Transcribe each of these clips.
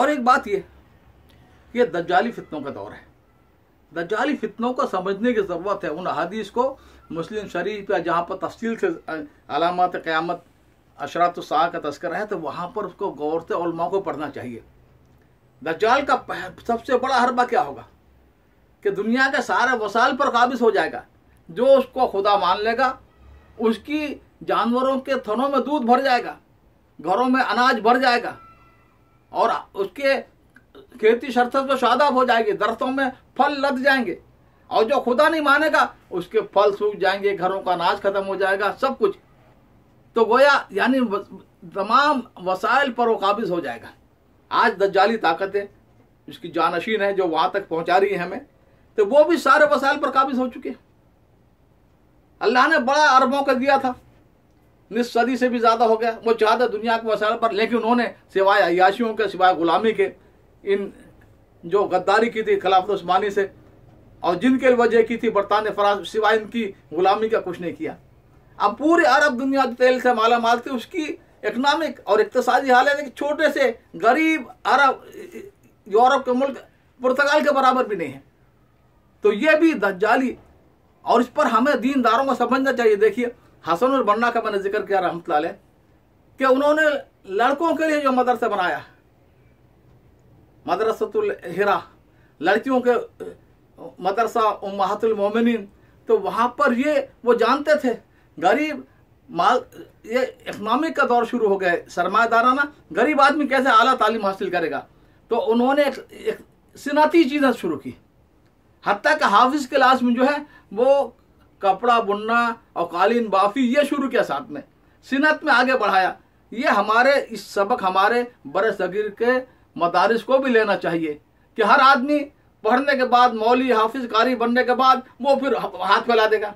और एक बात ये दज्जाली फितनों का दौर है। दज्जाली फितनों को समझने की ज़रूरत है। उन हदीस को मुस्लिम शरीफ या जहाँ पर तफसील से अलामात क़यामत अशरात-उस-साआ का तज़किरा है तो वहाँ पर उसको गौर से उलमा को पढ़ना चाहिए। दज्जाल का सबसे बड़ा हरबा क्या होगा कि दुनिया के सारे वसाइल पर काबिज हो जाएगा। जो उसको खुदा मान लेगा उसकी जानवरों के थनों में दूध भर जाएगा, घरों में अनाज भर जाएगा और उसके खेती शर्तों को शादाब हो जाएगी, दरख्तों में फल लद जाएंगे। और जो खुदा नहीं मानेगा उसके फल सूख जाएंगे, घरों का अनाज खत्म हो जाएगा, सब कुछ। तो गोया यानी तमाम वसाइल पर वो काबिज हो जाएगा। आज दज्जाली ताकतें उसकी जानशीन है जो वहां तक पहुंचा रही है हमें, तो वो भी सारे वसाइल पर काबिज हो चुके। अल्लाह ने बड़ा अरबों का दिया था, निस्फ सदी से भी ज्यादा हो गया। वो चाहता दुनिया के वसाइल पर, लेकिन उन्होंने सिवाय अय्याशियों के, सिवाय गुलामी के, इन जो गद्दारी की थी खिलाफत उस्मानी से और जिनके वजह की थी बरतानिया फरांस, सिवाय इनकी गुलामी का कुछ नहीं किया। अब पूरी अरब दुनिया तेल से माला माल थी, उसकी इकनॉमिक और इक्तसादी हालत है कि छोटे से गरीब अरब यूरोप के मुल्क पुर्तगाल के बराबर भी नहीं है। तो ये भी दज्जाली, और इस पर हमें दीनदारों को समझना चाहिए। देखिए हसन बन्ना का मैंने जिक्र किया रहमतुल्लाह अलैह कि उन्होंने लड़कों के लिए जो मदरसा बनाया, मदरसतुल हिरा, लड़कियों के मदरसा उम्महातुल मोमिनीन, तो वहाँ पर ये वो जानते थे गरीब माल, ये इकनॉमिक का दौर शुरू हो गया, सरमायादाराना, गरीब आदमी कैसे आला तालीम हासिल करेगा। तो उन्होंने एक सिनाती चीज़ें शुरू की, हत्ता कि हाफिज क्लास में जो है वो कपड़ा बुनना और कालीन बाफी ये शुरू किया, साथ में सिनत में आगे बढ़ाया। ये हमारे इस सबक हमारे बड़े सगीर के मदारिस को भी लेना चाहिए कि हर आदमी पढ़ने के बाद, मौली हाफिज कारी बनने के बाद वो फिर हाथ फैला देगा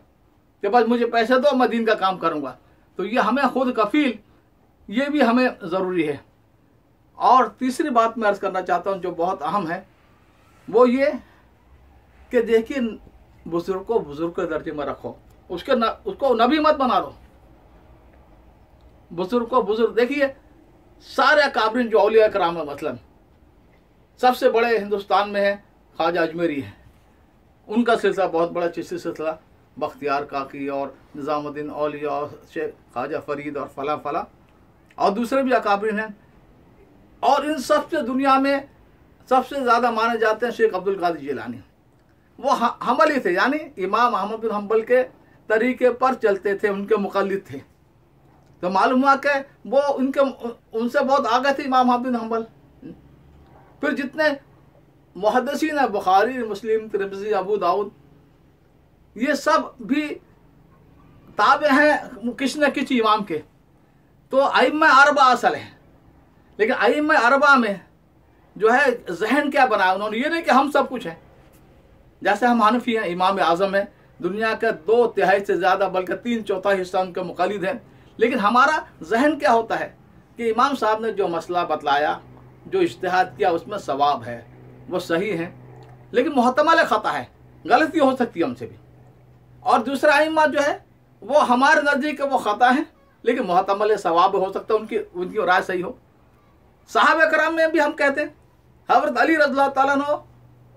कि बस मुझे पैसे दो, मैं दीन का काम करूँगा। तो ये हमें खुद कफील, ये भी हमें ज़रूरी है। और तीसरी बात मैं अर्ज़ करना चाहता हूँ जो बहुत अहम है, वो ये कि देखिए बुजुर्ग को बुजुर्ग के दर्जे में रखो, उसको नबी मत बना लो। बुजुर्ग को बुजुर्ग, देखिए सारे काबरीन जो औलिया कराम है, मसलन सबसे बड़े हिंदुस्तान में है ख्वाजा अजमेरी है, उनका सिलसिला बहुत बड़ा चिश्ती सिलसिला, बख्तियार काकी और निज़ामुद्दीन औलिया और शेख ख्वाजा फरीद और फला फला और दूसरे भी अकाबरीन हैं। और इन सबसे दुनिया में सबसे ज़्यादा माने जाते हैं शेख अब्दुल कादिर जिलानी। वो हम्बली थे, यानी इमाम अहमद बिन हम्बल के तरीके पर चलते थे, उनके मुक़ल्लिद थे। तो मालूम हुआ कि वो उनसे बहुत आगे थे इमाम अहमद बिन हम्बल। फिर जितने मुहद्दिसीन हैं, बुखारी, मुस्लिम, तिरमिज़ी, अबू दाऊद, ये सब भी ताबे हैं किसी न किसी इमाम के। तो अइम्मा अरबा असल है, लेकिन अइम्मा अरबा में जो है जहन क्या बनाया उन्होंने, ये नहीं कि हम सब कुछ हैं। जैसे हम हनफी हैं, इमाम आज़म है, दुनिया का 2/3 से ज़्यादा बल्कि 3/4 हिस्सा उनके मुक़ल्लिद हैं। लेकिन हमारा जहन क्या होता है कि इमाम साहब ने जो मसला बतलाया, जो इज्तिहाद किया, उसमें सवाब है, वो सही है, लेकिन मुहतमल ख़ता है, गलती हो सकती है उनसे भी। और दूसरा अइम्मा जो है वो हमारे नज़दीक वो ख़ता है, लेकिन मुहतमल सवाब हो सकता है, उनकी राय सही हो। सहाबा कराम में भी हम कहते हैं हज़रत अली रज़ियल्लाहु ताला अन्हु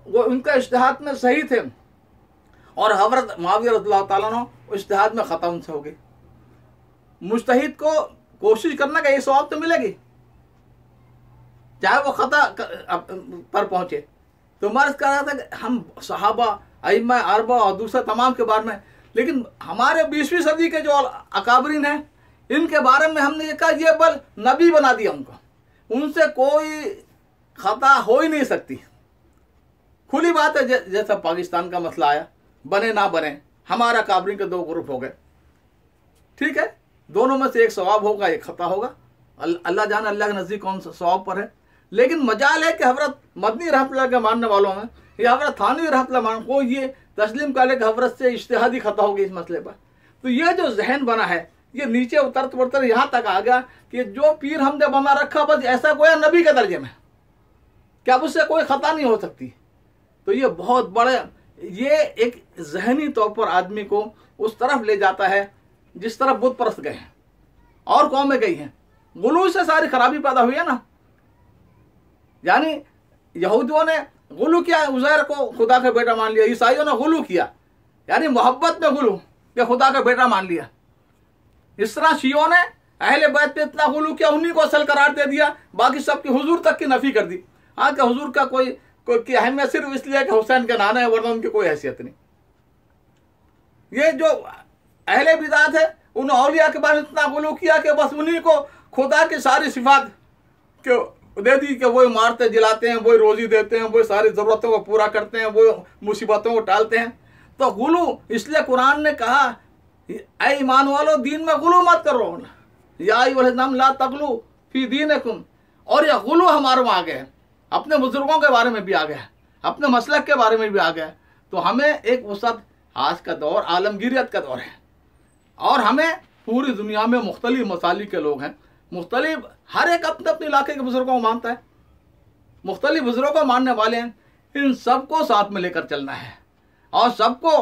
वो उनका इज्तिहाद में सही थे, और हज़रत मुआविया रज़ियल्लाहु ताला अन्हु इज्तिहाद में ख़ता उनसे हो गई। मुज्तहिद को कोशिश करने का ये सवाब तो मिलेगी, चाहे वो ख़ता पर पहुँचे। तो मर्ज कर रहा था कि हम सहाबा, अइम्मा अरबा और दूसरे तमाम के बारे में, लेकिन हमारे 20वीं सदी के जो अकाबरीन हैं इनके बारे में हमने ये कहा ये बल नबी बना दिया उनको, उनसे कोई ख़ता हो ही नहीं सकती। खुली बात है, जैसा पाकिस्तान का मसला आया, बने ना बने, हमारा काबरीन के 2 ग्रुप हो गए, ठीक है, दोनों में से एक सवाब होगा, एक ख़ता होगा। अल्लाह जाने अल्लाह के नज़दीक कौन सा सवाब पर है। लेकिन मजाल है कि हज़रत मदनी रहमतुल्लाह के मानने वालों में या हज़रत थानवी रहमतुल्लाह मान को ये तस्लीम कर ले कि हज़रत से इज्तिहादी ख़ता होगी इस मसले पर। तो ये जो जहन बना है ये नीचे उतरते उतरते यहाँ तक आ गया कि जो पीर हमने बना रखा बस ऐसा कोई नबी के दर्जे में, क्या उससे कोई ख़ता नहीं हो सकती। तो ये बहुत बड़े, ये एक जहनी तौर पर आदमी को उस तरफ ले जाता है जिस तरफ बुत परस्त गए हैं। और कौमें गई हैं। गुलू से सारी खराबी पैदा हुई है ना। यानी यहूदियों ने गुलू किया, उज़ैर को खुदा का बेटा मान लिया। ईसाइयों ने गुलू किया, यानी मोहब्बत में गुलू कि खुदा का बेटा मान लिया। इस तरह शियों ने अहले बैत पे इतना गुलू किया, उन्हीं को असल करार दे दिया, बाकी सबकी हुजूर तक की नफी कर दी। आज का हुजूर का कोई की अहमियत सिर्फ इसलिए कि हुसैन के नाना है, वरना उनकी कोई हैसियत नहीं। ये जो अहले बिदात है, उन औलिया के बारे में इतना गुलू किया कि बस उन्हीं को खुदा की सारी सिफात दे दी कि वो मारते जिलाते हैं, वो रोजी देते हैं, वो सारी ज़रूरतों को पूरा करते हैं, वो मुसीबतों को टालते हैं। तो गुलू, इसलिए कुरान ने कहा ऐ ईमान वालो दीन में गुलू मत करो, या नाम ला तगलू फी दीनकुम। और यह गुलू हमारे में आ गया, अपने बुजुर्गों के बारे में भी आ गया, अपने मसलक के बारे में भी आ गया। तो हमें एक वसत, आज का दौर आलमगीरियत का दौर है और हमें पूरी दुनिया में मुख्तलिफ मसालिक के लोग हैं, मुख्तलिफ, हर एक अपने अपने इलाके के बुजुर्गों को मानता है, मुख्तलिफ बुजुर्गों को मानने वाले हैं। इन सबको साथ में लेकर चलना है और सबको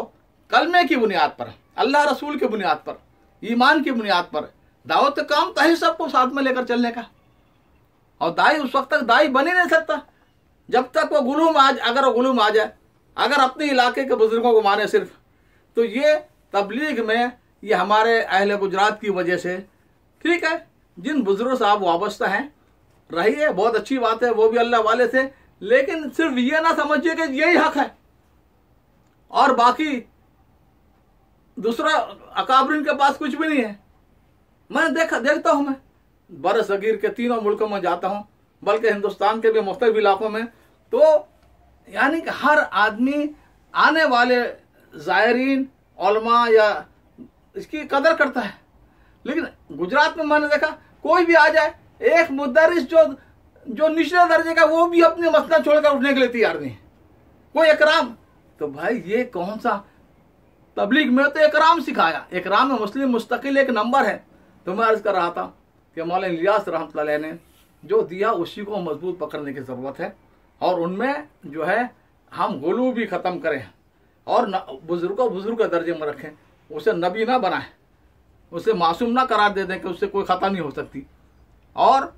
कलमे की बुनियाद पर, अल्लाह रसूल की बुनियाद पर, ईमान की बुनियाद पर दावत काम तो है सबको साथ में लेकर चलने का। और दाई उस वक्त तक दाई बन ही नहीं सकता जब तक वो गुलू में अगर वो गुलू में आ जाए, अगर अपने इलाके के बुजुर्गों को माने सिर्फ। तो ये तबलीग में ये हमारे अहले गुजरात की वजह से, ठीक है, जिन बुजुर्गों से आप वाबस्ता हैं रहिए, बहुत अच्छी बात है, वो भी अल्लाह वाले थे, लेकिन सिर्फ ये ना समझिए कि यही हक है और बाकी दूसरा अकाबरीन के पास कुछ भी नहीं है। मैं देखता हूं, मैं बरसगीर के तीनों मुल्कों में जाता हूं, बल्कि हिंदुस्तान के भी मुख्तलिफ इलाकों में, तो यानी कि हर आदमी आने वाले ज़ायरीन उलमा या इसकी कदर करता है। लेकिन गुजरात में मैंने देखा कोई भी आ जाए, एक मुदर्रिस जो निचले दर्जे का, वो भी अपने मसला छोड़कर उठने के लिए तैयार नहीं, कोई इकराम। तो भाई ये कौन सा तबलीग में तो इकराम सिखाया, इकराम में मुस्लिम मुस्तकिल एक नंबर है। तो मैं अर्ज कर रहा था कि मौलाना इलियास रहमतुल्लाह अलैह ने जो दिया उसी को मजबूत पकड़ने की ज़रूरत है और उनमें जो है हम गुलू भी ख़त्म करें और बुजुर्ग के दर्जे में रखें, उसे नबी ना बनाएं, उसे मासूम ना करार दे दें कि उससे कोई ख़ता नहीं हो सकती। और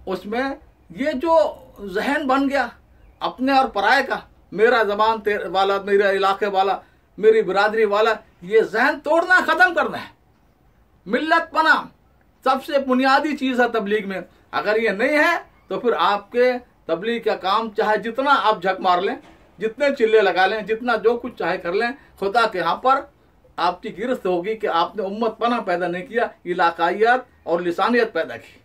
उसमें ये जो जहन बन गया अपने और पराये का, मेरा ज़बान वाला, मेरा इलाके वाला, मेरी बिरादरी वाला, ये जहन तोड़ना, ख़त्म करना है। मिल्लत पना सबसे बुनियादी चीज़ है तबलीग में। अगर ये नहीं है तो फिर आपके तबलीग का काम चाहे जितना आप झक मार लें, जितने चिल्ले लगा लें, जितना जो कुछ चाहे कर लें, खुदा के यहाँ पर आपकी गिरफ्त होगी कि आपने उम्मत पना पैदा नहीं किया, इलाकाइयत और लिसानियत पैदा की।